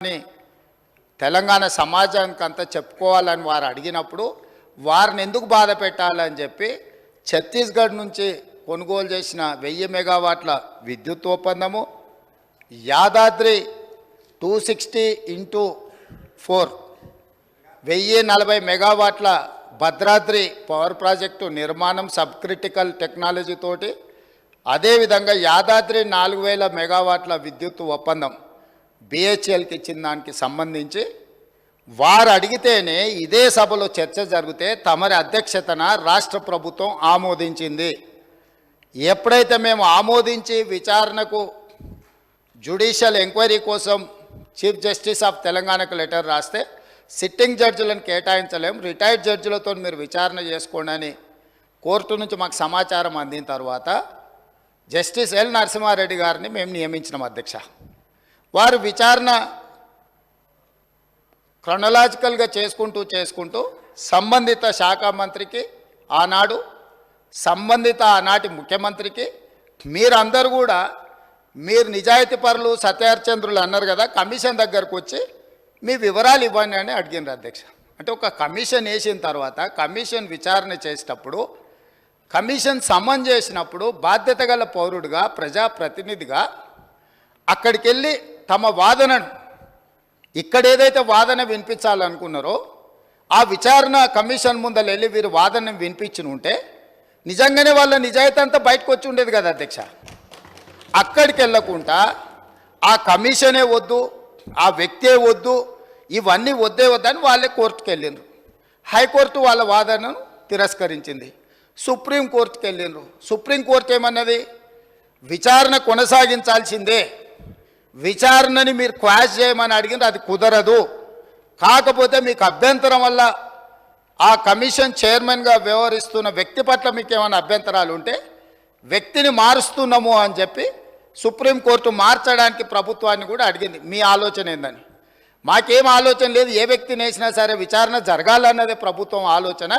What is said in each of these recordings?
అని తెలంగాణ సమాజానికి అంతా చెప్పుకోవాలని వారు అడిగినప్పుడు వారిని ఎందుకు బాధ పెట్టాలని చెప్పి ఛత్తీస్గఢ్ నుంచి కొనుగోలు చేసిన 1000 మెగావాట్ల విద్యుత్ ఒప్పందము, యాదాద్రి 260x4 1040 మెగావాట్ల భద్రాద్రి పవర్ ప్రాజెక్టు నిర్మాణం సబ్ క్రిటికల్ టెక్నాలజీ తోటి, అదేవిధంగా యాదాద్రి 4000 మెగావాట్ల విద్యుత్ ఒప్పందం బిహెచ్ఎల్కి ఇచ్చిన దానికి సంబంధించి వారు అడిగితేనే ఇదే సభలో చర్చ జరిగితే తమరి అధ్యక్షతన రాష్ట్ర ప్రభుత్వం ఆమోదించింది. ఎప్పుడైతే మేము ఆమోదించి విచారణకు జ్యుడిషియల్ ఎంక్వైరీ కోసం చీఫ్ జస్టిస్ ఆఫ్ తెలంగాణకు లెటర్ రాస్తే సిట్టింగ్ జడ్జిలను కేటాయించలేం, రిటైర్డ్ జడ్జిలతో మీరు విచారణ చేసుకోండి అని కోర్టు నుంచి మాకు సమాచారం అందిన తర్వాత జస్టిస్ ఎల్ నరసింహారెడ్డి గారిని మేము నియమించినాం అధ్యక్ష. వారు విచారణ క్రొనలాజికల్గా చేసుకుంటూ సంబంధిత శాఖ మంత్రికి ఆనాడు, సంబంధిత ఆనాటి ముఖ్యమంత్రికి మీరందరూ కూడా మీరు నిజాయితీ పరులు సత్యహరిచంద్రులు అన్నారు కదా, కమిషన్ దగ్గరకు వచ్చి మీ వివరాలు ఇవ్వండి అని అడిగినారు అధ్యక్ష. అంటే ఒక కమిషన్ వేసిన తర్వాత కమిషన్ విచారణ చేసేటప్పుడు, కమిషన్ సమన్ చేసినప్పుడు బాధ్యత గల పౌరుడిగా ప్రజాప్రతినిధిగా అక్కడికి వెళ్ళి తమ వాదనను, ఇక్కడ ఏదైతే వాదన వినిపించాలనుకున్నారో ఆ విచారణ కమిషన్ ముందర వెళ్ళి వీరు వాదన వినిపించి ఉంటే నిజంగానే వాళ్ళ నిజాయితీ అంతా బయటకు వచ్చి ఉండేది కదా అధ్యక్ష. అక్కడికి వెళ్ళకుండా ఆ కమిషనే వద్దు, ఆ వ్యక్తే వద్దు, ఇవన్నీ వద్దే వద్దని వాళ్ళే కోర్టుకు వెళ్ళిండ్రు. హైకోర్టు వాళ్ళ వాదనను తిరస్కరించింది. సుప్రీంకోర్టుకు వెళ్ళిండ్రు. సుప్రీంకోర్టు ఏమన్నది, విచారణ కొనసాగించాల్సిందే, విచారణని మీరు క్వాష్ చేయమని అడిగింది, అది కుదరదు. కాకపోతే మీకు అభ్యంతరం వల్ల ఆ కమిషన్ చైర్మన్గా వ్యవహరిస్తున్న వ్యక్తి పట్ల మీకు ఏమైనా అభ్యంతరాలు ఉంటే వ్యక్తిని మారుస్తున్నాము అని చెప్పి సుప్రీంకోర్టు మార్చడానికి ప్రభుత్వాన్ని కూడా అడిగింది. మీ ఆలోచన ఏందని? మాకేం ఆలోచన లేదు, ఏ వ్యక్తిని వేసినా సరే విచారణ జరగాలన్నదే ప్రభుత్వం ఆలోచన.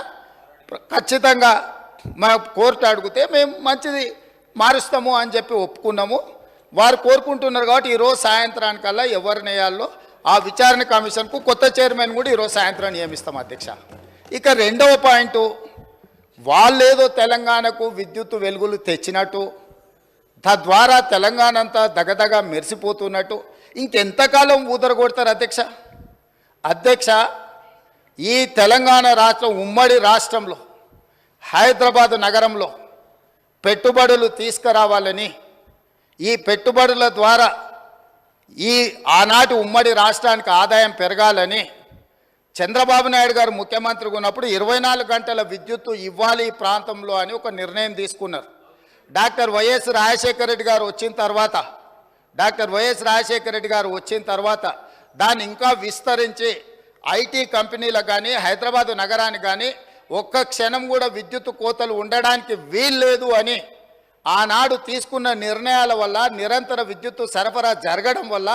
ఖచ్చితంగా మా కోర్టు అడిగితే మేము మంచిది మారుస్తాము అని చెప్పి ఒప్పుకున్నాము. వారు కోరుకుంటున్నారు కాబట్టి ఈరోజు సాయంత్రానికల్లా ఎవరిని వేయాలో ఆ విచారణ కమిషన్కు కొత్త చైర్మన్ కూడా ఈరోజు సాయంత్రం నియమిస్తాం అధ్యక్ష. ఇక రెండవ పాయింట్, వాళ్ళేదో తెలంగాణకు విద్యుత్ వెలుగులు తెచ్చినట్టు, తద్వారా తెలంగాణ అంతా దగదగ మెరిసిపోతున్నట్టు ఇంకెంతకాలం ఊదరగొడతారు అధ్యక్ష? అధ్యక్ష, ఈ తెలంగాణ రాష్ట్రం ఉమ్మడి రాష్ట్రంలో హైదరాబాద్ నగరంలో పెట్టుబడులు తీసుకురావాలని, ఈ పెట్టుబడుల ద్వారా ఈ ఆనాటి ఉమ్మడి రాష్ట్రానికి ఆదాయం పెరగాలని చంద్రబాబు నాయుడు గారు ముఖ్యమంత్రిగా ఉన్నప్పుడు 24 గంటల విద్యుత్తు ఇవ్వాలి ఈ ప్రాంతంలో అని ఒక నిర్ణయం తీసుకున్నారు. డాక్టర్ వైఎస్ రాజశేఖర రెడ్డి గారు వచ్చిన తర్వాత దాన్ని ఇంకా విస్తరించి ఐటీ కంపెనీలకు కానీ హైదరాబాదు నగరానికి కానీ ఒక్క క్షణం కూడా విద్యుత్ కోతలు ఉండడానికి వీల్లేదు అని ఆనాడు తీసుకున్న నిర్ణయాల వల్ల నిరంతర విద్యుత్తు సరఫరా జరగడం వల్ల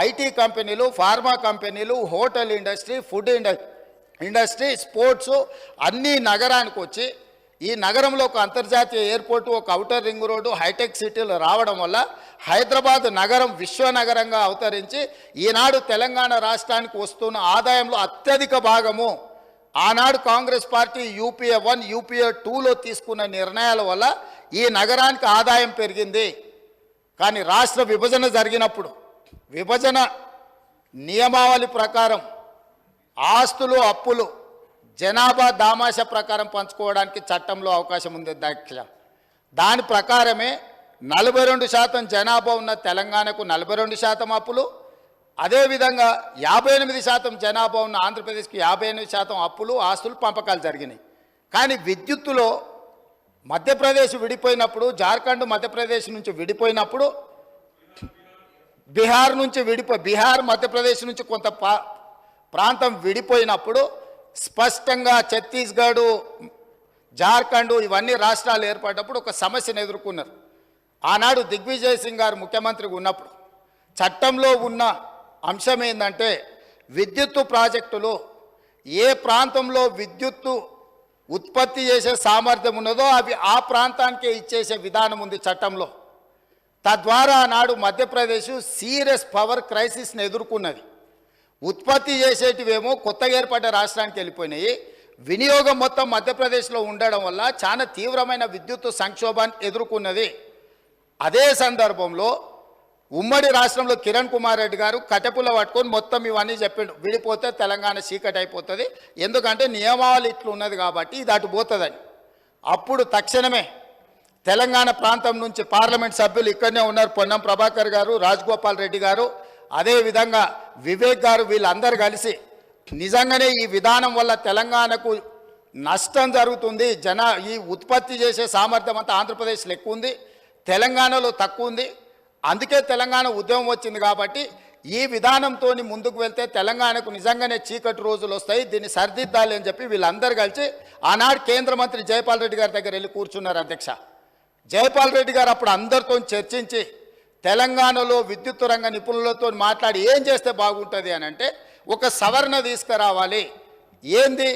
ఐటీ కంపెనీలు, ఫార్మా కంపెనీలు, hotel industry, food industry, sports అన్నీ నగరానికి వచ్చి ఈ నగరంలో ఒక అంతర్జాతీయ ఎయిర్పోర్టు, ఒక ఔటర్ రింగ్ రోడ్డు, హైటెక్ సిటీలు రావడం వల్ల హైదరాబాద్ నగరం విశ్వనగరంగా అవతరించి ఈనాడు తెలంగాణ రాష్ట్రానికి వస్తున్న ఆదాయంలో అత్యధిక భాగము ఆనాడు కాంగ్రెస్ పార్టీ యూపీఏ 1, యూపీఏ 2లో తీసుకున్న నిర్ణయాల వల్ల ఈ నగరానికి ఆదాయం పెరిగింది. కానీ రాష్ట్ర విభజన జరిగినప్పుడు విభజన నియమావళి ప్రకారం ఆస్తులు, అప్పులు జనాభా దామాష ప్రకారం పంచుకోవడానికి చట్టంలో అవకాశం ఉంది అధ్యక్ష. దాని ప్రకారమే 42% జనాభా ఉన్న తెలంగాణకు 42% అప్పులు, అదేవిధంగా 58% జనాభా ఉన్న ఆంధ్రప్రదేశ్కి 58% అప్పులు, ఆస్తులు పంపకాలు జరిగినాయి. కానీ విద్యుత్తులో మధ్యప్రదేశ్ విడిపోయినప్పుడు, జార్ఖండ్ మధ్యప్రదేశ్ నుంచి విడిపోయినప్పుడు, బీహార్ మధ్యప్రదేశ్ నుంచి కొంత ప్రాంతం విడిపోయినప్పుడు స్పష్టంగా ఛత్తీస్గఢ్, జార్ఖండ్ ఇవన్నీ రాష్ట్రాలు ఏర్పడినప్పుడు ఒక సమస్యను ఎదుర్కొన్నారు. ఆనాడు దిగ్విజయ్ సింగ్ గారు ముఖ్యమంత్రిగా ఉన్నప్పుడు చట్టంలో ఉన్న అంశం ఏంటంటే, విద్యుత్తు ప్రాజెక్టులు ఏ ప్రాంతంలో విద్యుత్తు ఉత్పత్తి చేసే సామర్థ్యం ఉన్నదో అవి ఆ ప్రాంతానికే ఇచ్చేసే విధానం ఉంది చట్టంలో. తద్వారా నాడు మధ్యప్రదేశ్ సీరియస్ పవర్ క్రైసిస్ని ఎదుర్కొన్నది. ఉత్పత్తి చేసేటివేమో కొత్తగా ఏర్పడ్డ రాష్ట్రానికి వెళ్ళిపోయినాయి. వినియోగం మొత్తం మధ్యప్రదేశ్లో ఉండడం వల్ల చాలా తీవ్రమైన విద్యుత్ సంక్షోభాన్ని ఎదుర్కొన్నది. అదే సందర్భంలో ఉమ్మడి రాష్ట్రంలో కిరణ్ కుమార్ రెడ్డి గారు కట్టెపుల్ల పట్టుకొని మొత్తం ఇవన్నీ చెప్పిండు. విడిపోతే తెలంగాణ చీకటి అయిపోతుంది, ఎందుకంటే నియమావళి ఇట్లు ఉన్నది కాబట్టి ఇది అటు పోతుందని. అప్పుడు తక్షణమే తెలంగాణ ప్రాంతం నుంచి పార్లమెంట్ సభ్యులు ఇక్కడనే ఉన్నారు, పొన్నం ప్రభాకర్ గారు, రాజగోపాల్ రెడ్డి గారు, అదేవిధంగా వివేక్ గారు, వీళ్ళందరూ కలిసి నిజంగానే ఈ విధానం వల్ల తెలంగాణకు నష్టం జరుగుతుంది, ఈ ఉత్పత్తి చేసే సామర్థ్యం అంతా ఆంధ్రప్రదేశ్లో ఎక్కువ ఉంది, తెలంగాణలో తక్కువ ఉంది, అందుకే తెలంగాణ ఉద్యమం వచ్చింది కాబట్టి ఈ విధానంతో ముందుకు వెళ్తే తెలంగాణకు నిజంగానే చీకటి రోజులు వస్తాయి, దీన్ని సరిదిద్దాలి అని చెప్పి వీళ్ళందరూ కలిసి ఆనాడు కేంద్ర మంత్రి జైపాల్ రెడ్డి గారి దగ్గర వెళ్ళి కూర్చున్నారు. అధ్యక్ష, జైపాల్ రెడ్డి గారు అప్పుడు అందరితో చర్చించి తెలంగాణలో విద్యుత్ రంగ నిపుణులతో మాట్లాడి ఏం చేస్తే బాగుంటుంది అని అంటే ఒక సవరణ తీసుకురావాలి. ఏంది?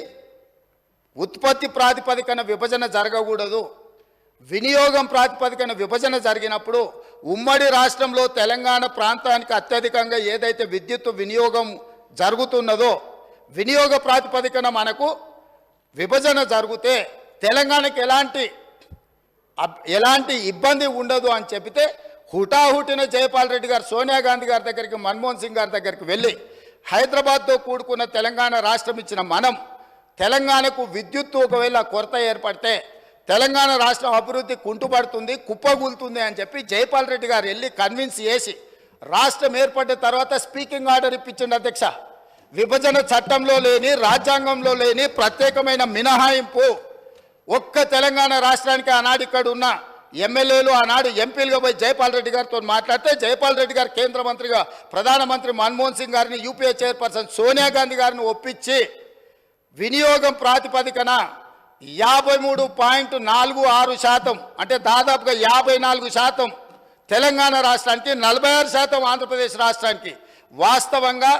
ఉత్పత్తి ప్రాతిపదికన విభజన జరగకూడదు, వినియోగం ప్రాతిపదికన విభజన జరిగినప్పుడు ఉమ్మడి రాష్ట్రంలో తెలంగాణ ప్రాంతానికి అత్యధికంగా ఏదైతే విద్యుత్ వినియోగం జరుగుతున్నదో వినియోగ ప్రాతిపదికన మనకు విభజన జరిగితే తెలంగాణకి ఎలాంటి ఇబ్బంది ఉండదు అని చెబితే హుటాహుటిన జైపాల్ రెడ్డి గారు సోనియా గాంధీ గారి దగ్గరికి, మన్మోహన్ సింగ్ గారి దగ్గరికి వెళ్ళి హైదరాబాద్తో కూడుకున్న తెలంగాణ రాష్ట్రం ఇచ్చిన మనం తెలంగాణకు విద్యుత్తు ఒకవేళ కొరత ఏర్పడితే తెలంగాణ రాష్ట్రం అభివృద్ధి కుంటుపడుతుంది, కుప్పగూలుతుంది అని చెప్పి జైపాల్ రెడ్డి గారు వెళ్ళి కన్విన్స్ చేసి రాష్ట్రం ఏర్పడిన తర్వాత స్పీకింగ్ ఆర్డర్ ఇప్పించండి. అధ్యక్ష, విభజన చట్టంలో లేని, రాజ్యాంగంలో లేని ప్రత్యేకమైన మినహాయింపు ఒక్క తెలంగాణ రాష్ట్రానికి ఆనాడు ఇక్కడ ఉన్న ఎమ్మెల్యేలు, ఆనాడు ఎంపీలుగా పోయి జైపాల్ రెడ్డి గారితో మాట్లాడితే జైపాల్ రెడ్డి గారు కేంద్ర మంత్రిగా ప్రధానమంత్రి మన్మోహన్ సింగ్ గారిని, యూపీఏ చైర్పర్సన్ సోనియా గాంధీ గారిని ఒప్పించి వినియోగం ప్రాతిపదికన 53.46% అంటే దాదాపుగా 54% తెలంగాణ రాష్ట్రానికి, 46% ఆంధ్రప్రదేశ్ రాష్ట్రానికి. వాస్తవంగా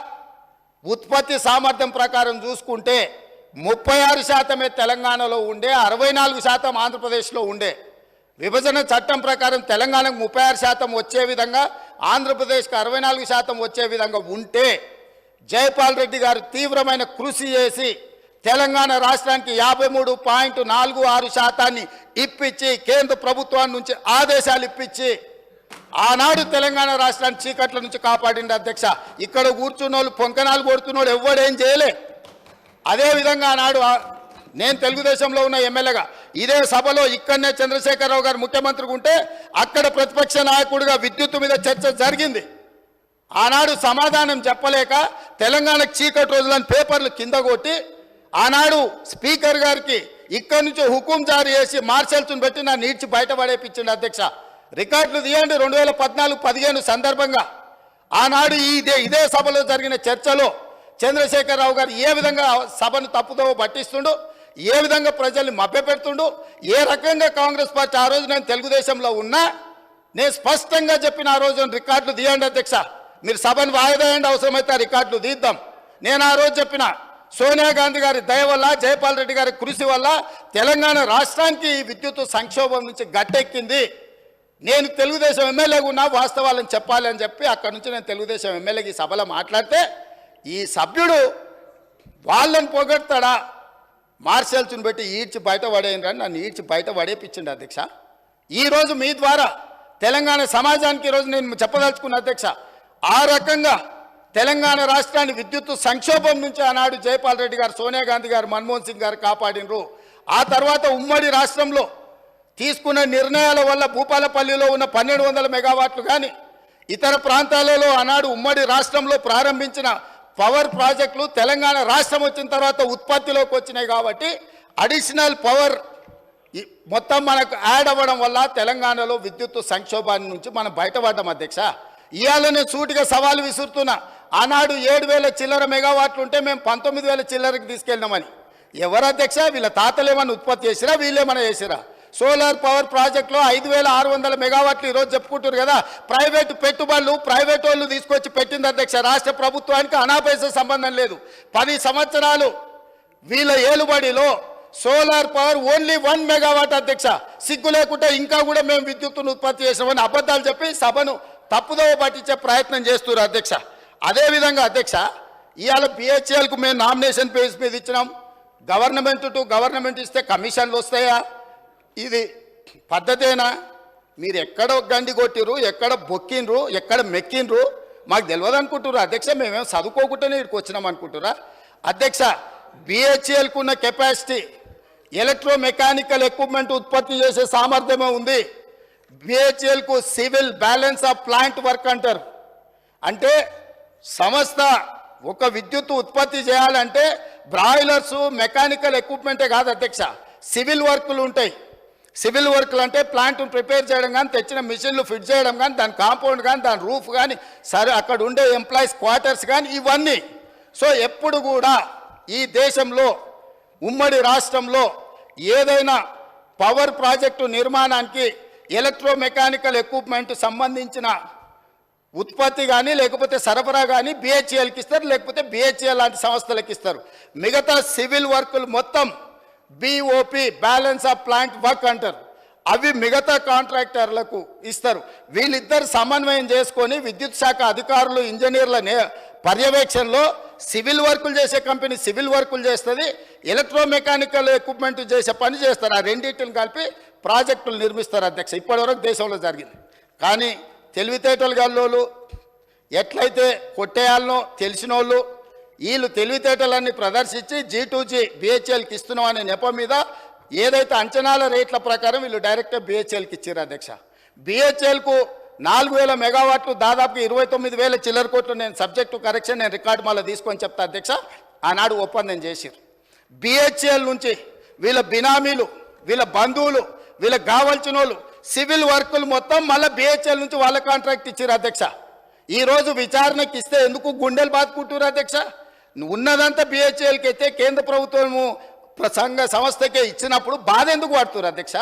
ఉత్పత్తి సామర్థ్యం ప్రకారం చూసుకుంటే 36% తెలంగాణలో ఉండే, 64% ఆంధ్రప్రదేశ్లో ఉండే. విభజన చట్టం ప్రకారం తెలంగాణకు 36% వచ్చే విధంగా, ఆంధ్రప్రదేశ్కి 64% వచ్చే విధంగా ఉంటే జైపాల్ రెడ్డి గారు తీవ్రమైన కృషి చేసి తెలంగాణ రాష్ట్రానికి 53.46% ఇప్పించి కేంద్ర ప్రభుత్వాన్ని నుంచి ఆదేశాలు ఇప్పించి ఆనాడు తెలంగాణ రాష్ట్రాన్ని చీకట్ల నుంచి కాపాడింది. అధ్యక్ష, ఇక్కడ కూర్చున్న వాళ్ళు పొంకనాలు కొడుతున్నాడు ఎవడేం చేయలే. అదేవిధంగా ఆనాడు నేను తెలుగుదేశంలో ఉన్న ఎమ్మెల్యేగా ఇదే సభలో ఇక్కడనే చంద్రశేఖరరావు గారు ముఖ్యమంత్రిగా ఉంటే అక్కడ ప్రతిపక్ష నాయకుడిగా విద్యుత్తు మీద చర్చ జరిగింది. ఆనాడు సమాధానం చెప్పలేక తెలంగాణకు చీకటి రోజులని పేపర్లు కింద కొట్టి ఆనాడు స్పీకర్ గారికి ఇక్కడి నుంచి హుకుం జారీ చేసి మార్షల్స్ను పెట్టి నా నీడ్చి బయటపడేపించింది. అధ్యక్ష, రికార్డులు తీయండి. 2014-15 సందర్భంగా ఆనాడు ఇదే సభలో జరిగిన చర్చలో చంద్రశేఖరరావు గారు ఏ విధంగా సభను తప్పుదోవ పట్టిస్తుండు, ఏ విధంగా ప్రజల్ని మభ్యపెడుతుండు, ఏ రకంగా కాంగ్రెస్ పార్టీ ఆ రోజు నేను తెలుగుదేశంలో ఉన్నా నేను స్పష్టంగా చెప్పిన ఆ రోజు రికార్డులు తీయండి. అధ్యక్ష, మీరు సభను వాయిదాయండి, అవసరమైతే ఆ రికార్డులు తీద్దాం. నేను ఆ రోజు చెప్పిన సోనియా గాంధీ గారి దయ వల్ల, జైపాల్ రెడ్డి గారి కృషి వల్ల తెలంగాణ రాష్ట్రానికి విద్యుత్ సంక్షోభం నుంచి గట్టెక్కింది. నేను తెలుగుదేశం ఎమ్మెల్యేగా ఉన్నా వాస్తవాలను చెప్పాలి అని చెప్పి అక్కడి నుంచి నేను తెలుగుదేశం ఎమ్మెల్యేకి సభలో మాట్లాడితే ఈ సభ్యుడు వాళ్ళని పొగడతాడా, మార్షల్స్ని పెట్టి ఈడ్చి బయట పడేయండి, నన్ను ఈడ్చి బయట పడేపించండి. అధ్యక్ష, ఈరోజు మీ ద్వారా తెలంగాణ సమాజానికి ఈరోజు నేను చెప్పదలుచుకున్న అధ్యక్ష, ఆ రకంగా తెలంగాణ రాష్ట్రాన్ని విద్యుత్ సంక్షోభం నుంచి ఆనాడు జైపాల్ రెడ్డి గారు, సోనియా గాంధీ గారు, మన్మోహన్ సింగ్ గారు కాపాడినరు. ఆ తర్వాత ఉమ్మడి రాష్ట్రంలో తీసుకున్న నిర్ణయాల వల్ల భూపాలపల్లిలో ఉన్న 1200 మెగావాట్లు కానీ ఇతర ప్రాంతాలలో ఆనాడు ఉమ్మడి రాష్ట్రంలో ప్రారంభించిన పవర్ ప్రాజెక్టులు తెలంగాణ రాష్ట్రం వచ్చిన తర్వాత ఉత్పత్తిలోకి వచ్చినాయి కాబట్టి అడిషనల్ పవర్ మొత్తం మనకు యాడ్ అవ్వడం వల్ల తెలంగాణలో విద్యుత్ సంక్షోభాన్ని నుంచి మనం బయటపడ్డాం. అధ్యక్ష, ఇవాళ నేను సూటిగా సవాలు విసురుతున్నా. ఆనాడు 7000 చిల్లర మెగావాట్లు ఉంటే మేము 19,000 చిల్లరకి తీసుకెళ్ళినామని. ఎవరు అధ్యక్ష? వీళ్ళ తాతలు ఏమైనా ఉత్పత్తి చేసిరా, వీళ్ళేమైనా చేసిరా? సోలార్ పవర్ ప్రాజెక్టులో 5,600 మెగావాట్లు ఈరోజు చెప్పుకుంటారు కదా. ప్రైవేటు పెట్టుబడులు ప్రైవేట్ వాళ్ళు తీసుకొచ్చి పెట్టింది అధ్యక్ష. రాష్ట్ర ప్రభుత్వానికి అనాపైసా సంబంధం లేదు. 10 సంవత్సరాలు వీళ్ళ ఏలుబడిలో సోలార్ పవర్ ఓన్లీ 1 మెగావాట్ అధ్యక్ష. సిగ్గు లేకుండా ఇంకా కూడా మేము విద్యుత్తును ఉత్పత్తి చేసామని అబద్ధాలు చెప్పి సభను తప్పుదోవ పట్టించే ప్రయత్నం చేస్తున్నారు అధ్యక్ష. అదేవిధంగా అధ్యక్ష, ఇవాళ బిహెచ్ఎల్కు మేము నామినేషన్ పేజ్ మీద ఇచ్చినాం. గవర్నమెంట్ టు గవర్నమెంట్ ఇస్తే కమిషన్లు వస్తాయా? ఇది పద్ధతేనా? మీరు ఎక్కడ గండి కొట్టిరు, ఎక్కడ బొక్కిండ్రు, ఎక్కడ మెక్కిండ్రు మాకు తెలియదు అనుకుంటున్నారు అధ్యక్ష. మేమేం చదువుకోకుండానే ఇక్కడికి వచ్చినాం అనుకుంటురా అధ్యక్ష? బిహెచ్ఎల్కు ఉన్న కెపాసిటీ, ఎలక్ట్రో మెకానికల్ ఎక్విప్మెంట్ ఉత్పత్తి చేసే సామర్థ్యమే ఉంది. బిహెచ్ఎల్కు civil balance of plant work అంటారు. అంటే సంస్థ ఒక విద్యుత్ ఉత్పత్తి చేయాలంటే బ్రాయిలర్స్ మెకానికల్ ఎక్విప్మెంటే కాదు అధ్యక్ష, సివిల్ వర్కులు ఉంటాయి. సివిల్ వర్క్లు అంటే ప్లాంట్ను ప్రిపేర్ చేయడం కానీ, తెచ్చిన మిషన్లు ఫిట్ చేయడం కానీ, దాని కాంపౌండ్ కానీ, దాని రూఫ్ కానీ, సరే అక్కడ ఉండే ఎంప్లాయీస్ క్వార్టర్స్ కానీ, ఇవన్నీ. సో ఎప్పుడు కూడా ఈ దేశంలో ఉమ్మడి రాష్ట్రంలో ఏదైనా పవర్ ప్రాజెక్టు నిర్మాణానికి ఎలక్ట్రో మెకానికల్ ఎక్విప్మెంట్ సంబంధించిన ఉత్పత్తి కానీ లేకపోతే సరఫరా కానీ బిహెచ్ఎల్కి ఇస్తారు, లేకపోతే బిహెచ్ఎల్ లాంటి సంస్థలకు ఇస్తారు. మిగతా సివిల్ వర్కులు మొత్తం BOP balance of plant work అంటారు. అవి మిగతా కాంట్రాక్టర్లకు ఇస్తారు. వీళ్ళిద్దరు సమన్వయం చేసుకొని విద్యుత్ శాఖ అధికారులు ఇంజనీర్ల పర్యవేక్షణలో సివిల్ వర్కులు చేసే కంపెనీ సివిల్ వర్కులు చేస్తుంది, ఎలక్ట్రో మెకానికల్ ఎక్విప్మెంట్ చేసే పని చేస్తారు. ఆ రెండింటిని కలిపి ప్రాజెక్టులు నిర్మిస్తారు అధ్యక్ష. ఇప్పటివరకు దేశంలో జరిగింది. కానీ తెలివితేటలు గల్లోళ్ళు ఎట్లయితే కొట్టేయాలనో తెలిసిన వాళ్ళు వీళ్ళు తెలివితేటలన్నీ ప్రదర్శించి G2G బిహెచ్ఎల్కి ఇస్తున్నాం అనే నెపం మీద ఏదైతే అంచనాల రేట్ల ప్రకారం వీళ్ళు డైరెక్ట్గా బిహెచ్ఎల్కి ఇచ్చారు అధ్యక్ష. బిహెచ్ఎల్కు 4000 మెగావాట్లు దాదాపు 29,000 చిల్లర కోట్లు. నేను సబ్జెక్టు కరెక్షన్ నేను రికార్డు మళ్ళీ తీసుకొని చెప్తా అధ్యక్ష. ఆనాడు ఒప్పందం చేశారు. బిహెచ్ఎల్ నుంచి వీళ్ళ బినామీలు, వీళ్ళ బంధువులు, వీళ్ళకి కావాల్సిన వాళ్ళు సివిల్ వర్కులు మొత్తం మళ్ళీ బిహెచ్ఎల్ నుంచి వాళ్ళ కాంట్రాక్ట్ ఇచ్చారు అధ్యక్ష. ఈరోజు విచారణకి ఇస్తే ఎందుకు గుండెలు బాదుకుంటారు అధ్యక్ష? ఉన్నదంతా బిహెచ్ఎల్కి అయితే కేంద్ర ప్రభుత్వము సంస్థకే ఇచ్చినప్పుడు బాధ ఎందుకు పడుతున్నారు అధ్యక్ష?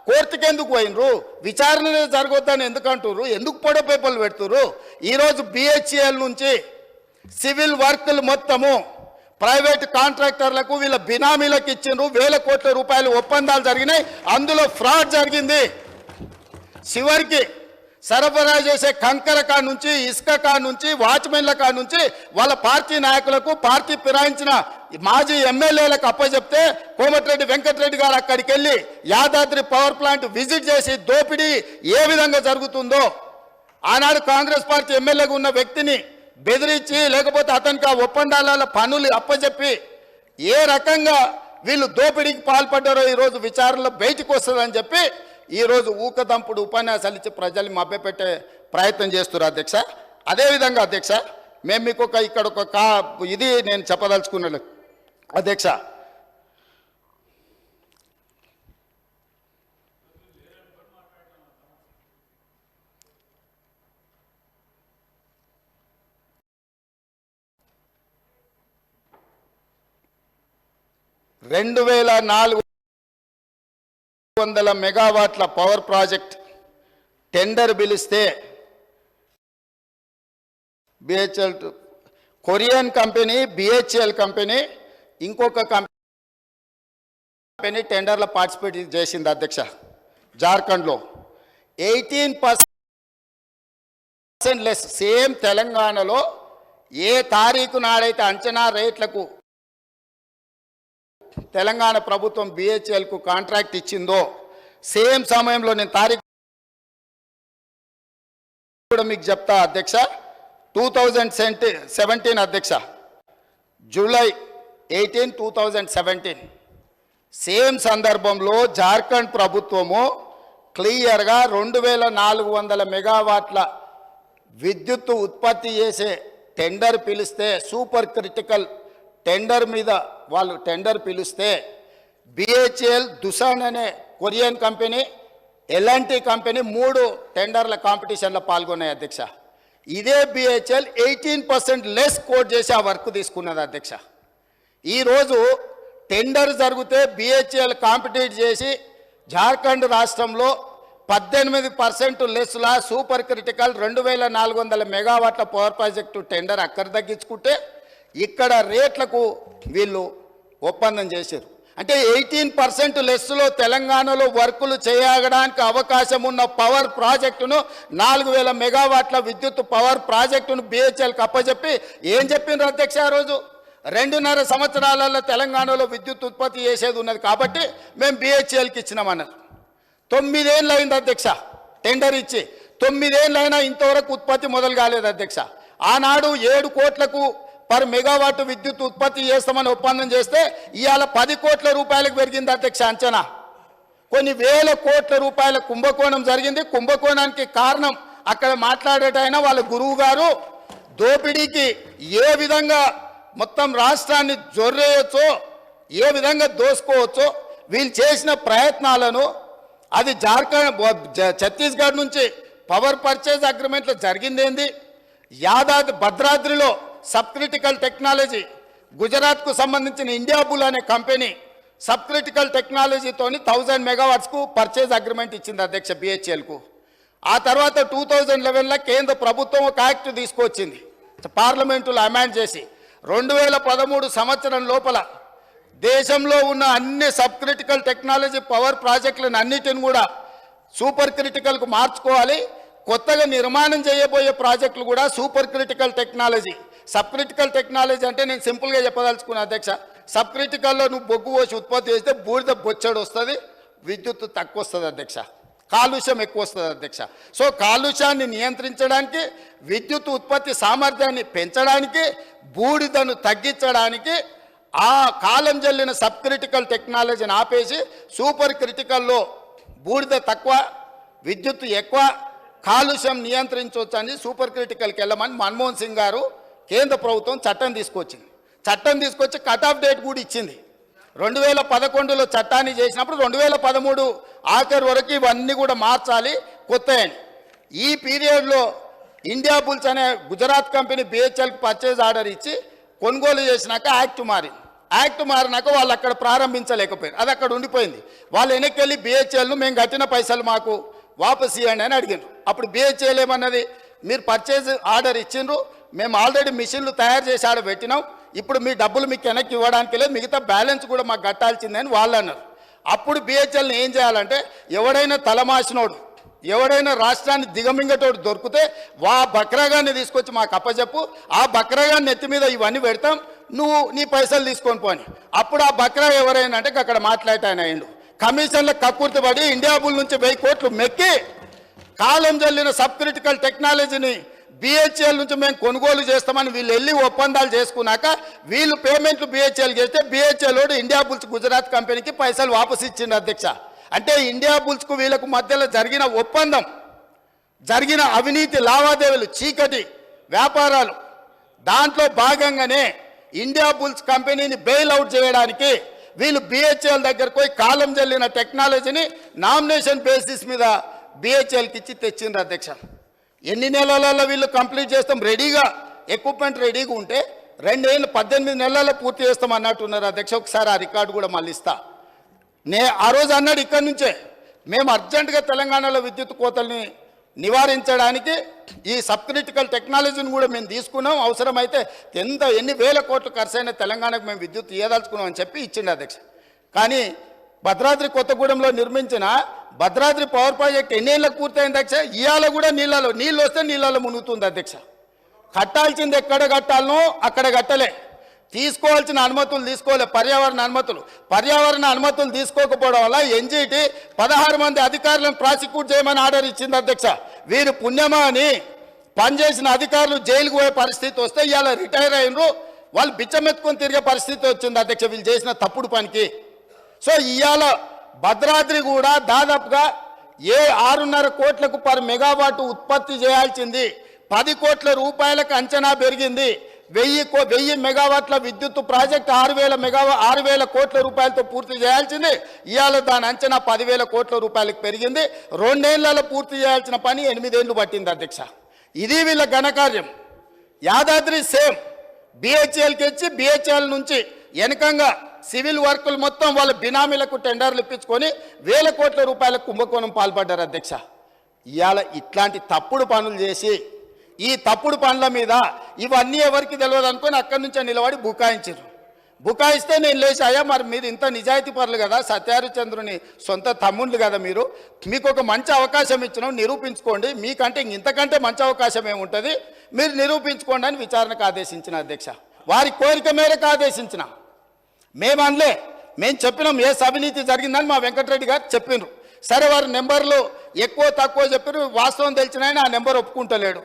కోర్టుకి ఎందుకు పోయినరు? విచారణ జరగొద్దని ఎందుకు అంటున్నారు? ఎందుకు పొడ పేపర్లు పెడుతున్నారు? ఈరోజు బిహెచ్ఎల్ నుంచి సివిల్ వర్కులు మొత్తము ప్రైవేట్ కాంట్రాక్టర్లకు వీళ్ళ బినామీలకు ఇచ్చిండ్రు. 1000 కోట్ల రూపాయలు ఒప్పందాలు జరిగినాయి. అందులో ఫ్రాడ్ జరిగింది. చివరికి సరఫరా చేసే కంకర కా నుంచి, ఇసుక కా నుంచి, వాచ్మెన్ల కా నుంచి వాళ్ళ పార్టీ నాయకులకు, పార్టీ ఫిరాయించిన మాజీ ఎమ్మెల్యేలకు అప్పచెప్తే కోమటిరెడ్డి వెంకటరెడ్డి గారు అక్కడికి వెళ్ళి యాదాద్రి పవర్ ప్లాంట్ విజిట్ చేసి దోపిడీ ఏ విధంగా జరుగుతుందో ఆనాడు కాంగ్రెస్ పార్టీ ఎమ్మెల్యేగా ఉన్న వ్యక్తిని బెదిరించి లేకపోతే అతనికి ఆ ఒప్పందాల పనులు అప్పచెప్పి ఏ రకంగా వీళ్ళు దోపిడీకి పాల్పడ్డారో ఈరోజు విచారణలో బయటకు వస్తుందని చెప్పి ఈరోజు ఊకదంపుడు ఉపన్యాసాలు ఇచ్చి ప్రజల్ని మభ్యపెట్టే ప్రయత్నం చేస్తున్నారు అధ్యక్ష. అదేవిధంగా అధ్యక్ష మేము మీకు ఇక్కడ ఒక ఇది నేను చెప్పదలుచుకున్నాను అధ్యక్ష. రెండు 2400 మెగావాట్ల పవర్ ప్రాజెక్ట్ టెండర్ పిలిస్తే BHEL Korean company, BHEL company, ఇంకొక కంపెనీ టెండర్లో పార్టిసిపేట్ చేసింది అధ్యక్ష. జార్ఖండ్లో 18% లెస్. సేమ్ తెలంగాణలో ఏ తారీఖు నాడైతే అంచనా రేట్లకు తెలంగాణ ప్రభుత్వం బిహెచ్ఎల్కు కాంట్రాక్ట్ ఇచ్చిందో సేమ్ సమయంలో నేను తారీఖు కూడా మీకు చెప్తా అధ్యక్ష. 2017 అధ్యక్ష, జూలై 18, 2017 సేమ్ సందర్భంలో జార్ఖండ్ ప్రభుత్వము క్లియర్గా 2400 మెగావాట్ల విద్యుత్ ఉత్పత్తి చేసే టెండర్ పిలిస్తే, సూపర్ క్రిటికల్ టెండర్ మీద వాళ్ళు టెండర్ పిలిస్తే బిహెచ్ఎల్, దుసాన్ అనే కొరియన్ కంపెనీ, ఎల్ఎన్టీ కంపెనీ 3 టెండర్ల కాంపిటీషన్లో పాల్గొన్నాయి అధ్యక్ష. ఇదే బిహెచ్ఎల్ 18% లెస్ కోట్ చేసి ఆ వర్క్ తీసుకున్నది అధ్యక్ష. ఈరోజు టెండర్ జరిగితే బిహెచ్ఎల్ కాంపిటీట్ చేసి జార్ఖండ్ రాష్ట్రంలో 18% లెస్లా సూపర్ క్రిటికల్ 2400 మెగావాట్ల పవర్ ప్రాజెక్టు టెండర్ అక్కడ తగ్గించుకుంటే ఇక్కడ రేట్లకు వీళ్ళు ఒప్పందం చేశారు. అంటే 18% లెస్లో తెలంగాణలో వర్కులు చేయడానికి అవకాశం ఉన్న పవర్ ప్రాజెక్టును 4000 మెగావాట్ల విద్యుత్ పవర్ ప్రాజెక్టును బిహెచ్ఎల్కి అప్పచెప్పి ఏం చెప్పిండ్రు అధ్యక్ష ఆ రోజు? 2.5 సంవత్సరాలలో తెలంగాణలో విద్యుత్ ఉత్పత్తి చేసేది ఉన్నది కాబట్టి మేము బిహెచ్ఎల్కి ఇచ్చినామన్నారు. 9 ఏళ్ళు అయింది అధ్యక్ష టెండర్ ఇచ్చి, 9 ఏళ్ళు అయినా ఇంతవరకు ఉత్పత్తి మొదలు కాలేదు అధ్యక్ష. ఆనాడు 7 కోట్లకు పర్ మెగావాట్ విద్యుత్ ఉత్పత్తి చేస్తామని ఒప్పందం చేస్తే ఇవాళ 10 కోట్ల రూపాయలకు పెరిగింది అధ్యక్ష అంచనా. కొన్ని వేల కోట్ల రూపాయల కుంభకోణం జరిగింది. కుంభకోణానికి కారణం అక్కడ మాట్లాడేటైనా వాళ్ళ గురువు గారు దోపిడీకి ఏ విధంగా మొత్తం రాష్ట్రాన్ని జొర్రేయచ్చో, ఏ విధంగా దోసుకోవచ్చో వీళ్ళు చేసిన ప్రయత్నాలను, అది ఛత్తీస్గఢ్ నుంచి పవర్ పర్చేజ్ అగ్రిమెంట్లో జరిగిందేంది, భద్రాద్రిలో సబ్ క్రిటికల్ టెక్నాలజీ, గుజరాత్కు సంబంధించిన ఇండియా బుల్ అనే కంపెనీ సబ్ క్రిటికల్ టెక్నాలజీతోని 1000 మెగావాట్స్కు పర్చేజ్ అగ్రిమెంట్ ఇచ్చింది అధ్యక్ష బిహెచ్ఎల్కు. ఆ తర్వాత 2011లో కేంద్ర ప్రభుత్వం ఒక యాక్ట్ తీసుకొచ్చింది, పార్లమెంటులో అమెండ్ చేసి 2013 సంవత్సరం లోపల దేశంలో ఉన్న అన్ని సబ్ క్రిటికల్ టెక్నాలజీ పవర్ ప్రాజెక్టులను అన్నిటిని కూడా సూపర్ క్రిటికల్కు మార్చుకోవాలి. కొత్తగా నిర్మాణం చేయబోయే ప్రాజెక్టులు కూడా super critical technology. Sub critical technology అంటే నేను సింపుల్గా చెప్పదలుచుకున్నా అధ్యక్ష, సబ్ క్రిటికల్లో నువ్వు బొగ్గు పోసి ఉత్పత్తి చేస్తే బూడిద బొచ్చడు వస్తుంది, విద్యుత్ తక్కువ వస్తుంది అధ్యక్ష, కాలుష్యం ఎక్కువ వస్తుంది అధ్యక్ష. సో కాలుష్యాన్ని నియంత్రించడానికి, విద్యుత్ ఉత్పత్తి సామర్థ్యాన్ని పెంచడానికి, బూడిదను తగ్గించడానికి ఆ కాలం జల్లిన సబ్ క్రిటికల్ టెక్నాలజీని ఆపేసి సూపర్ క్రిటికల్లో బూడిద తక్కువ, విద్యుత్ ఎక్కువ, కాలుష్యం నియంత్రించవచ్చని సూపర్ క్రిటికల్కి వెళ్ళమని మన్మోహన్ సింగ్ గారు కేంద్ర ప్రభుత్వం చట్టం తీసుకొచ్చింది. చట్టం తీసుకొచ్చి కట్ ఆఫ్ డేట్ కూడా ఇచ్చింది. 2011లో చట్టాన్ని చేసినప్పుడు 2013 ఆఖరి వరకు ఇవన్నీ కూడా మార్చాలి కొత్తయని. ఈ పీరియడ్లో ఇండియా బుల్స్ అనే గుజరాత్ కంపెనీ బిహెచ్ఎల్కి పర్చేజ్ ఆర్డర్ ఇచ్చి కొనుగోలు చేసినాక యాక్ట్ మారింది. యాక్ట్ మారినాక వాళ్ళు అక్కడ ప్రారంభించలేకపోయారు, అది అక్కడ ఉండిపోయింది. వాళ్ళు వెనక్కి వెళ్ళి బిహెచ్ఎల్ను మేము కట్టిన పైసలు మాకు వాపస్ ఇవ్వండి అని అడిగారు. అప్పుడు బిహెచ్ఎల్ ఏమన్నది, మీరు పర్చేజ్ ఆర్డర్ ఇచ్చిండ్రు, మేము ఆల్రెడీ మిషన్లు తయారు చేసి ఆడ పెట్టినాం, ఇప్పుడు మీ డబ్బులు మీకు వెనక్కి ఇవ్వడానికి లేదు, మిగతా బ్యాలెన్స్ కూడా మాకు కట్టాల్సిందని వాళ్ళు అన్నారు. అప్పుడు బిహెచ్ఎల్ని ఏం చేయాలంటే, ఎవడైనా తలమాసినోడు, ఎవడైనా రాష్ట్రాన్ని దిగమింగటోడు దొరికితే బక్రాగాన్ని తీసుకొచ్చి మాకు అప్పచెప్పు, ఆ బక్రాగాన్ని నెత్తి మీద ఇవన్నీ పెడతాం, నువ్వు నీ పైసలు తీసుకొని పోని. అప్పుడు ఆ బక్రా ఎవరైనా అంటే అక్కడ మాట్లాడటాయన అయిండు, కమిషన్ల కక్కుర్తి పడి ఇండియా బుల్ నుంచి 1000 కోట్లు మెక్కి కాలం జల్లిన సబ్ క్రిటికల్ టెక్నాలజీని బిహెచ్ఎల్ నుంచి మేము కొనుగోలు చేస్తామని వీళ్ళు వెళ్ళి ఒప్పందాలు చేసుకున్నాక వీళ్ళు పేమెంట్లు బిహెచ్ఎల్ చేస్తే బిహెచ్ఎల్ ఇండియా బుల్స్ గుజరాత్ కంపెనీకి పైసలు వాపసు ఇచ్చింది అధ్యక్ష. అంటే ఇండియా బుల్స్కు వీళ్ళకు మధ్యలో జరిగిన ఒప్పందం, జరిగిన అవినీతి లావాదేవీలు, చీకటి వ్యాపారాలు, దాంట్లో భాగంగానే ఇండియా బుల్స్ కంపెనీని బెయిల్ అవుట్ చేయడానికి వీళ్ళు బిహెచ్ఎల్ దగ్గరకు పోయి కాలం జల్లిన టెక్నాలజీని నామినేషన్ బేసిస్ మీద బిహెచ్ఎల్కి ఇచ్చి తెచ్చిండ్రు అధ్యక్ష. ఎన్ని నెలలలో వీళ్ళు కంప్లీట్ చేస్తాం, రెడీగా ఎక్విప్మెంట్ రెడీగా ఉంటే 2 ఏళ్ళు 18 నెలల్లో పూర్తి చేస్తాం అన్నట్టున్నారు అధ్యక్ష. ఒకసారి ఆ రికార్డు కూడా మళ్ళీ ఇస్తా. ఆ రోజు అన్నాడు ఇక్కడి నుంచే, మేము అర్జెంటుగా తెలంగాణలో విద్యుత్ కోతల్ని నివారించడానికి ఈ సబ్ క్రిటికల్ టెక్నాలజీని కూడా మేము తీసుకున్నాం, అవసరమైతే ఎన్ని వేల కోట్లు ఖర్చు అయినా తెలంగాణకు మేము విద్యుత్ ఇవ్వదలుచుకున్నాం అని చెప్పి ఇచ్చిండు అధ్యక్ష. కానీ భద్రాద్రి కొత్తగూడెంలో నిర్మించిన భద్రాద్రి పవర్ ప్రాజెక్ట్ ఎన్నేళ్ళకు పూర్తయింది అధ్యక్ష? ఇవాళ కూడా నీళ్ళు వస్తే నీళ్ళలో మునుగుతుంది అధ్యక్ష. కట్టాల్సింది ఎక్కడ కట్టాలనో అక్కడ కట్టలే, తీసుకోవాల్సిన అనుమతులు తీసుకోలే, పర్యావరణ అనుమతులు తీసుకోకపోవడం వల్ల ఎన్జీటీ 16 మంది అధికారులను ప్రాసిక్యూట్ చేయమని ఆర్డర్ ఇచ్చింది అధ్యక్ష. వీరు పుణ్యమా అని పనిచేసిన అధికారులు జైలుకు పోయే పరిస్థితి వస్తే ఇవాళ రిటైర్ అయినరు, వాళ్ళు బిచ్చమెత్తుకొని తిరిగే పరిస్థితి వచ్చింది అధ్యక్ష వీళ్ళు చేసిన తప్పుడు పనికి. సో ఇవాళ భద్రాద్రి కూడా దాదాపుగా 6.5 కోట్లకు పర్ మెగావాట్ ఉత్పత్తి చేయాల్సింది 10 కోట్ల రూపాయలకు అంచనా పెరిగింది. 1000 మెగావాట్ల విద్యుత్ ప్రాజెక్ట్ 6,000 కోట్ల రూపాయలతో పూర్తి చేయాల్సింది, ఇవాళ దాని అంచనా 10,000 కోట్ల రూపాయలకు పెరిగింది. 2 ఏళ్లలో పూర్తి చేయాల్సిన పని 8 ఏళ్ళు పట్టింది అధ్యక్ష. ఇది వీళ్ళ ఘనకార్యం. యాదాద్రి సేమ్ బిహెచ్ఎల్కి ఇచ్చి బిహెచ్ఎల్ నుంచి వెనకంగా సివిల్ వర్కులు మొత్తం వాళ్ళ బినామీలకు టెండర్లు ఇప్పించుకొని 1000 కోట్ల రూపాయల కుంభకోణం పాల్పడ్డారు అధ్యక్ష. ఇవాళ ఇట్లాంటి తప్పుడు పనులు చేసి ఈ తప్పుడు పనుల మీద ఇవన్నీ ఎవరికి తెలియదు అనుకొని అక్కడి నుంచే నిలబడి బుకాయించారు. బుకాయిస్తే నేను లేచి అయ్యా మరి మీరు ఇంత నిజాయితీ పరులు కదా, సత్యహరిచంద్రుని సొంత తమ్ముళ్ళు కదా మీరు, మీకు ఒక మంచి అవకాశం ఇచ్చినాం, నిరూపించుకోండి, మీకంటే ఇంతకంటే మంచి అవకాశం ఏముంటుంది, మీరు నిరూపించుకోండి అని విచారణకు ఆదేశించిన అధ్యక్ష. వారి కోరిక మేరకు ఆదేశించిన. మేము అనలే, మేము చెప్పినాం ఏ అవినీతి జరిగిందని మా వెంకటరెడ్డి గారు చెప్పినారు. సరే వారి నెంబర్లు ఎక్కువ తక్కువ చెప్పారు, వాస్తవం తెలిసిన ఆయన ఆ నెంబర్ ఒప్పుకుంటలేడు.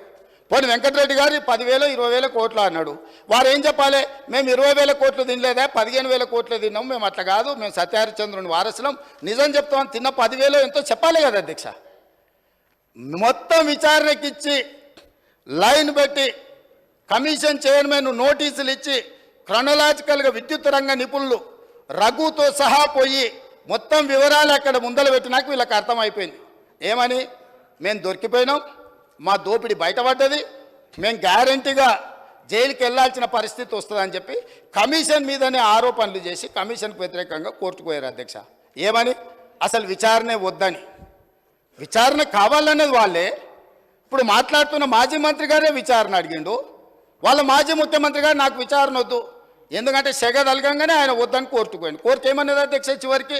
పోనీ వెంకటరెడ్డి గారు 10,000 20,000 కోట్లు అన్నాడు. వారు ఏం చెప్పాలి, మేము 20,000 కోట్లు తినలేదా, 15,000 కోట్లు తిన్నాం, మేము అట్లా కాదు, మేము సత్యహరిచంద్రుని వారసులం, నిజం చెప్తాం, తిన్న 10,000 ఎంతో చెప్పాలి కదా అధ్యక్ష. మొత్తం విచారణకిచ్చి లైన్ పెట్టి కమిషన్ చైర్మన్ నోటీసులు ఇచ్చి క్రొనలాజికల్గా విద్యుత్ రంగ నిపుణులు రఘుతో సహా పోయి మొత్తం వివరాలు అక్కడ ముందలు పెట్టినాక వీళ్ళకి అర్థమైపోయింది. ఏమని, మేము దొరికిపోయినాం, మా దోపిడీ బయటపడ్డది, మేము గ్యారంటీగా జైలుకి వెళ్ళాల్సిన పరిస్థితి వస్తుందని చెప్పి కమిషన్ మీదనే ఆరోపణలు చేసి కమిషన్కు వ్యతిరేకంగా కోర్టుకు పోయారు అధ్యక్ష. ఏమని, అసలు విచారణే వద్దని, విచారణ కావాలనేది వాళ్ళే. ఇప్పుడు మాట్లాడుతున్న మాజీ మంత్రి గారే విచారణ అడిగిండు, వాళ్ళ మాజీ ముఖ్యమంత్రి గారు నాకు విచారణ వద్దు, ఎందుకంటే సెగ తలగంగానే ఆయన వద్దని కోర్టుకు పోయింది. కోర్టు ఏమన్నది అధ్యక్ష, చివరికి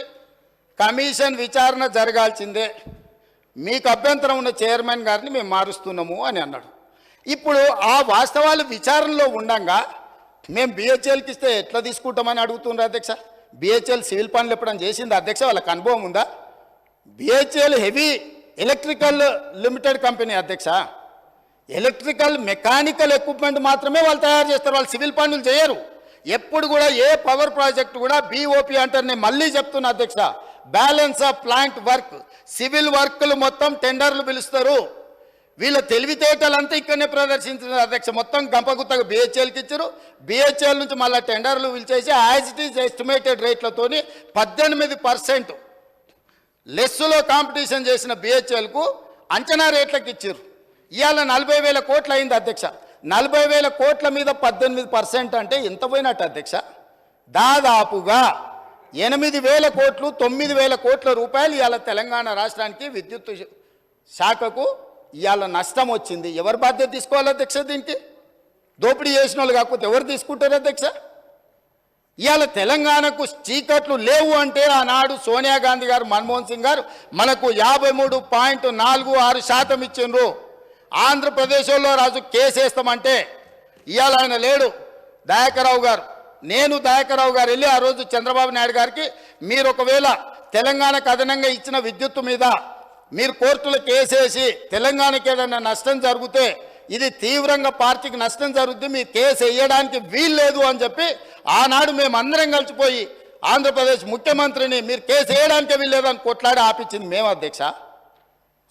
కమిషన్ విచారణ జరగాల్సిందే, మీకు అభ్యంతరం ఉన్న చైర్మన్ గారిని మేము మారుస్తున్నాము అని అన్నాడు. ఇప్పుడు ఆ వాస్తవాలు విచారణలో ఉండగా మేము బిహెచ్ఎల్కి ఇస్తే ఎట్లా తీసుకుంటామని అడుగుతున్నారు అధ్యక్ష. బిహెచ్ఎల్ సివిల్ పనులు ఎప్పుడైనా చేసింది అధ్యక్ష, వాళ్ళకి అనుభవం ఉందా? BHEL heavy electrical limited company అధ్యక్ష, ఎలక్ట్రికల్ మెకానికల్ ఎక్విప్మెంట్ మాత్రమే వాళ్ళు తయారు చేస్తారు, వాళ్ళు సివిల్ పనులు చేయరు. ఎప్పుడు కూడా ఏ పవర్ ప్రాజెక్ట్ కూడా బీఓపీ అంటారు. నేను మళ్ళీ చెప్తున్నా అధ్యక్ష, balance of plant work, civil వర్క్లు మొత్తం టెండర్లు పిలుస్తారు. వీళ్ళ తెలివితేటలంతా ఇక్కడనే ప్రదర్శించారు అధ్యక్ష. మొత్తం గంపగుత్తగా బిహెచ్ఎల్కి ఇచ్చారు, బిహెచ్ఎల్ నుంచి మళ్ళీ టెండర్లు పిలిచేసి యాజ్ ఇట్ ఈజ్ ఎస్టిమేటెడ్ రేట్లతోని 18% లెస్సులో కాంపిటీషన్ చేసిన బిహెచ్ఎల్కు అంచనా రేట్లకు ఇచ్చారు. ఇవాళ 40,000 కోట్లు అయింది అధ్యక్ష. 40,000 కోట్ల మీద 18% అంటే ఎంత పోయినట్టు అధ్యక్ష? దాదాపుగా 8,000 కోట్లు 9,000 కోట్ల రూపాయలు ఇవాళ తెలంగాణ రాష్ట్రానికి విద్యుత్ శాఖకు ఇవాళ నష్టం వచ్చింది. ఎవరు బాధ్యత తీసుకోవాలి అధ్యక్ష? దీనికి దోపిడీ చేసిన వాళ్ళు కాకపోతే ఎవరు తీసుకుంటారు అధ్యక్ష? ఇవాళ తెలంగాణకు చీకట్లు లేవు అంటే ఆనాడు సోనియా గాంధీ గారు, మన్మోహన్ సింగ్ గారు మనకు 53.46% ఇచ్చిండ్రు. ఆంధ్రప్రదేశ్లో రాజు కేసు వేస్తామంటే ఇవాళ ఆయన లేడు, దయాకర్రావు గారు. నేను దయాకర్రావు గారు వెళ్ళి ఆ రోజు చంద్రబాబు నాయుడు గారికి, మీరు ఒకవేళ తెలంగాణకు అదనంగా ఇచ్చిన విద్యుత్తు మీద మీరు కోర్టులో కేసేసి తెలంగాణకి ఏదైనా నష్టం జరిగితే ఇది తీవ్రంగా పార్టీకి నష్టం జరుగుద్ది, మీ కేసు వేయడానికి వీల్లేదు అని చెప్పి ఆనాడు మేము అందరం కలిసిపోయి ఆంధ్రప్రదేశ్ ముఖ్యమంత్రిని మీరు కేసు వేయడానికే వీల్లేదని కొట్లాడి ఆపించింది మేము అధ్యక్ష.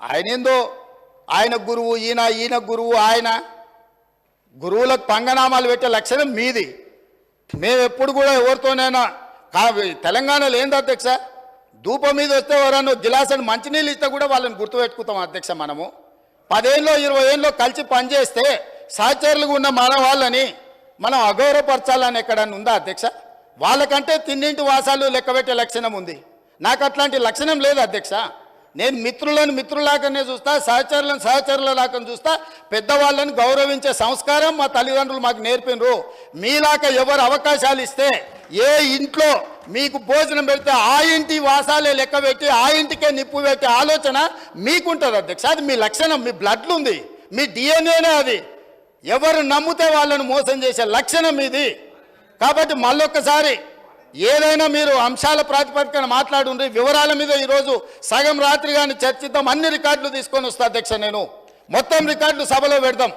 ఆయన ఏందో ఆయన గురువు, ఈయన గురువు, ఆయన గురువులకు పంగనామాలు పెట్టే లక్షణం మీది. మేము ఎప్పుడు కూడా ఎవరితోనైనా తెలంగాణలో ఏంది అధ్యక్ష, ధూపం మీద వస్తే ఎవరన్నా గిలాసని మంచినీళ్ళు ఇస్తే కూడా వాళ్ళని గుర్తుపెట్టుకుంటాం అధ్యక్ష. మనము 10 ఏళ్ళలో 20 ఏళ్ళలో కలిసి పనిచేస్తే సహచరులుగా ఉన్న మన వాళ్ళని మనం అగౌరవపరచాలని ఎక్కడన్నా ఉందా అధ్యక్ష? వాళ్ళకంటే తిన్నింటి వాసాలు లెక్కబెట్టే లక్షణం ఉంది, నాకు అట్లాంటి లక్షణం లేదు అధ్యక్ష. నేను మిత్రులను మిత్రులాగానే చూస్తా, సహచరులను సహచరులలాగా చూస్తా, పెద్దవాళ్ళని గౌరవించే సంస్కారం మా తల్లిదండ్రులు మాకు నేర్పినరు. మీలాగా ఎవరు అవకాశాలు ఇస్తే ఏ ఇంట్లో మీకు భోజనం పెడితే ఆ ఇంటి వాసాలే లెక్క పెట్టి ఆ ఇంటికే నిప్పు పెట్టే ఆలోచన మీకుంటుంది అధ్యక్ష. అది మీ లక్షణం, మీ బ్లడ్లు ఉంది, మీ డిఎన్ఏనే అది. ఎవరు నమ్మితే వాళ్ళను మోసం చేసే లక్షణం ఇది. కాబట్టి మళ్ళొక్కసారి ఏదైనా మీరు అంశాల ప్రాతిపదికన మాట్లాడుండ్రి, వివరాల మీద ఈరోజు సగం రాత్రి కానీ చర్చిద్దాం, అన్ని రికార్డులు తీసుకొని వస్తా అధ్యక్ష. నేను మొత్తం రికార్డులు సభలో పెడదాం.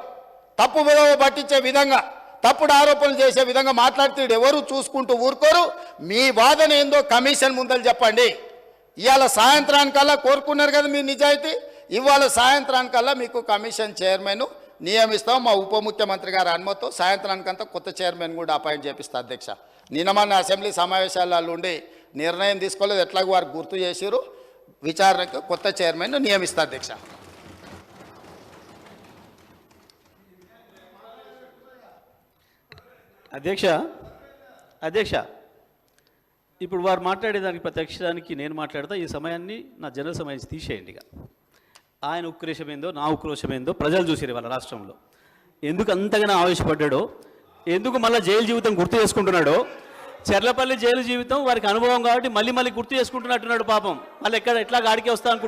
తప్పు విలువ పట్టించే విధంగా, తప్పుడు ఆరోపణలు చేసే విధంగా మాట్లాడితే ఎవరు చూసుకుంటూ ఊరుకోరు. మీ వాదన ఏందో కమిషన్ ముందలు చెప్పండి. ఇవాళ సాయంత్రానికల్లా కోరుకున్నారు కదా మీ నిజాయితీ, ఇవాళ సాయంత్రానికల్లా మీకు కమిషన్ చైర్మన్ నియమిస్తాం. మా ఉప ముఖ్యమంత్రి గారి అనుమతితో సాయంత్రానికంతా కొత్త చైర్మన్ కూడా అపాయింట్ చేపిస్తా అధ్యక్ష. నిన్న మన అసెంబ్లీ సమావేశాలలో ఉండి నిర్ణయం తీసుకోలేదు, ఎట్లాగో వారు గుర్తు చేసిరు, విచారణకు కొత్త చైర్మన్ నియమిస్తా అధ్యక్ష. అధ్యక్ష ఇప్పుడు వారు మాట్లాడేదానికి ప్రత్యక్షానికి నేను మాట్లాడతా. ఈ సమయాన్ని నా జనరల్ సమయం తీసేయండి. ఇక ఆయన ఉక్రోషం ఏందో నా ఉక్రోషం ఏందో ప్రజలు చూసారు వాళ్ళ రాష్ట్రంలో. ఎందుకు అంతగానో ఆవేశపడ్డాడో, ఎందుకు మళ్ళీ జైలు జీవితం గుర్తు చేసుకుంటున్నాడో చెర్లపల్లి జైలు జీవితం వారికి అనుభవం కాబట్టి మళ్ళీ మళ్ళీ గుర్తు చేసుకుంటున్నట్టున్నాడు పాపం. మళ్ళీ ఎట్లా గాడికి వస్తా అనుకుంటున్నాడు.